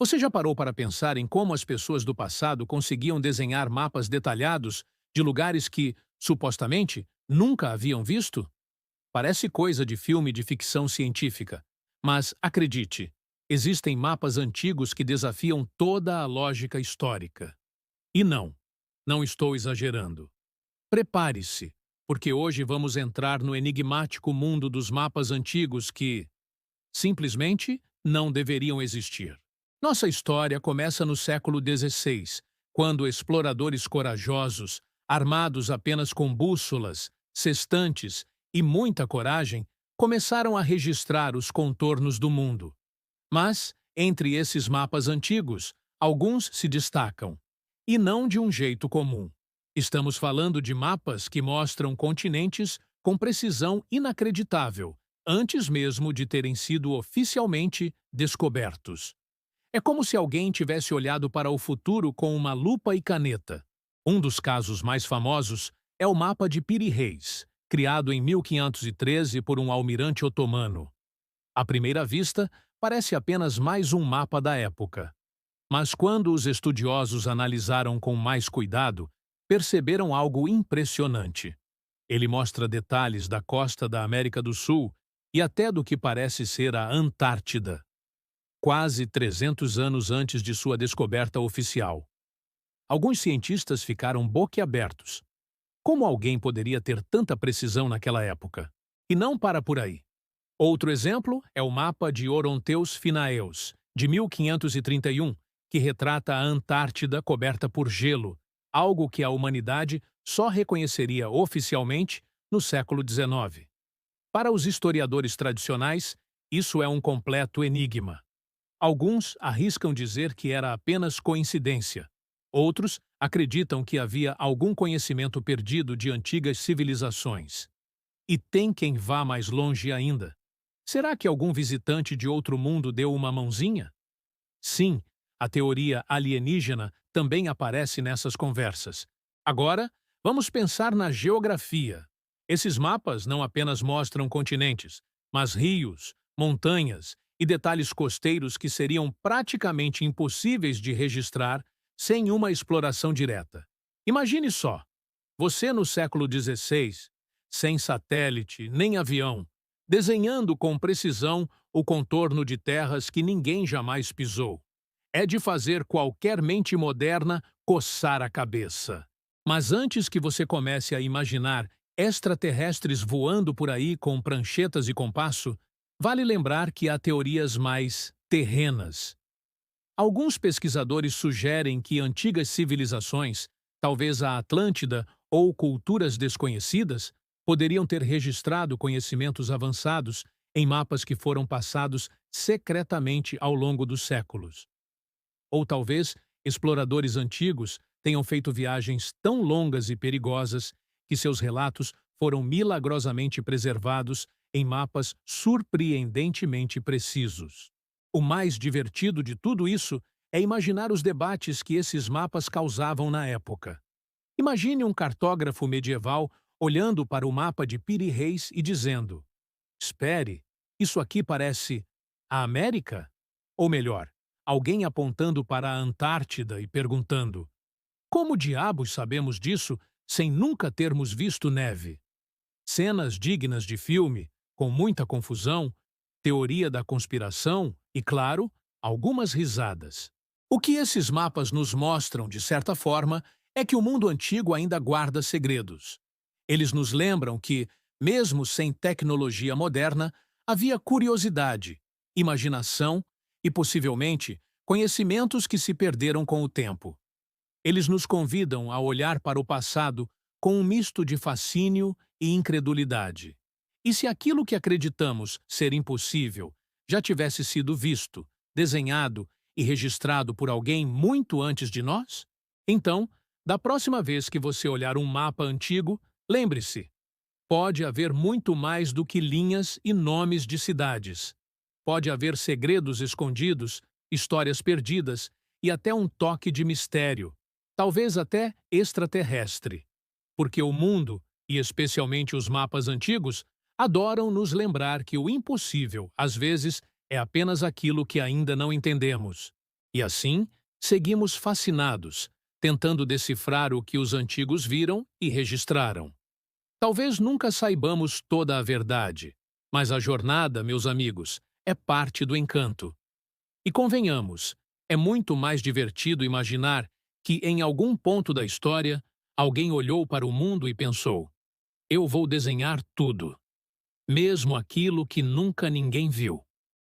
Você já parou para pensar em como as pessoas do passado conseguiam desenhar mapas detalhados de lugares que, supostamente, nunca haviam visto? Parece coisa de filme de ficção científica. Mas, acredite, existem mapas antigos que desafiam toda a lógica histórica. E não estou exagerando. Prepare-se, porque hoje vamos entrar no enigmático mundo dos mapas antigos que, simplesmente, não deveriam existir. Nossa história começa no século XVI, quando exploradores corajosos, armados apenas com bússolas, sextantes e muita coragem, começaram a registrar os contornos do mundo. Mas, entre esses mapas antigos, alguns se destacam, e não de um jeito comum. Estamos falando de mapas que mostram continentes com precisão inacreditável, antes mesmo de terem sido oficialmente descobertos. É como se alguém tivesse olhado para o futuro com uma lupa e caneta. Um dos casos mais famosos é o mapa de Piri Reis, criado em 1513 por um almirante otomano. À primeira vista, parece apenas mais um mapa da época. Mas quando os estudiosos analisaram com mais cuidado, perceberam algo impressionante. Ele mostra detalhes da costa da América do Sul e até do que parece ser a Antártida, quase 300 anos antes de sua descoberta oficial. Alguns cientistas ficaram boquiabertos. Como alguém poderia ter tanta precisão naquela época? E não para por aí. Outro exemplo é o mapa de Oronteus Finaeus, de 1531, que retrata a Antártida coberta por gelo, algo que a humanidade só reconheceria oficialmente no século XIX. Para os historiadores tradicionais, isso é um completo enigma. Alguns arriscam dizer que era apenas coincidência. Outros acreditam que havia algum conhecimento perdido de antigas civilizações. E tem quem vá mais longe ainda. Será que algum visitante de outro mundo deu uma mãozinha? Sim, a teoria alienígena também aparece nessas conversas. Agora, vamos pensar na geografia. Esses mapas não apenas mostram continentes, mas rios, montanhas e detalhes costeiros que seriam praticamente impossíveis de registrar sem uma exploração direta. Imagine só, você no século XVI, sem satélite nem avião, desenhando com precisão o contorno de terras que ninguém jamais pisou. É de fazer qualquer mente moderna coçar a cabeça. Mas antes que você comece a imaginar extraterrestres voando por aí com pranchetas e compasso, vale lembrar que há teorias mais terrenas. Alguns pesquisadores sugerem que antigas civilizações, talvez a Atlântida ou culturas desconhecidas, poderiam ter registrado conhecimentos avançados em mapas que foram passados secretamente ao longo dos séculos. Ou talvez exploradores antigos tenham feito viagens tão longas e perigosas que seus relatos foram milagrosamente preservados em mapas surpreendentemente precisos. O mais divertido de tudo isso é imaginar os debates que esses mapas causavam na época. Imagine um cartógrafo medieval olhando para o mapa de Piri Reis e dizendo: espere, isso aqui parece a América? Ou melhor, alguém apontando para a Antártida e perguntando: como diabos sabemos disso sem nunca termos visto neve? Cenas dignas de filme, com muita confusão, teoria da conspiração e, claro, algumas risadas. O que esses mapas nos mostram, de certa forma, é que o mundo antigo ainda guarda segredos. Eles nos lembram que, mesmo sem tecnologia moderna, havia curiosidade, imaginação e, possivelmente, conhecimentos que se perderam com o tempo. Eles nos convidam a olhar para o passado com um misto de fascínio e incredulidade. E se aquilo que acreditamos ser impossível já tivesse sido visto, desenhado e registrado por alguém muito antes de nós? Então, da próxima vez que você olhar um mapa antigo, lembre-se, pode haver muito mais do que linhas e nomes de cidades. Pode haver segredos escondidos, histórias perdidas e até um toque de mistério, talvez até extraterrestre. Porque o mundo, e especialmente os mapas antigos, adoram nos lembrar que o impossível, às vezes, é apenas aquilo que ainda não entendemos. E assim, seguimos fascinados, tentando decifrar o que os antigos viram e registraram. Talvez nunca saibamos toda a verdade, mas a jornada, meus amigos, é parte do encanto. E convenhamos, é muito mais divertido imaginar que, em algum ponto da história, alguém olhou para o mundo e pensou: eu vou desenhar tudo, mesmo aquilo que nunca ninguém viu.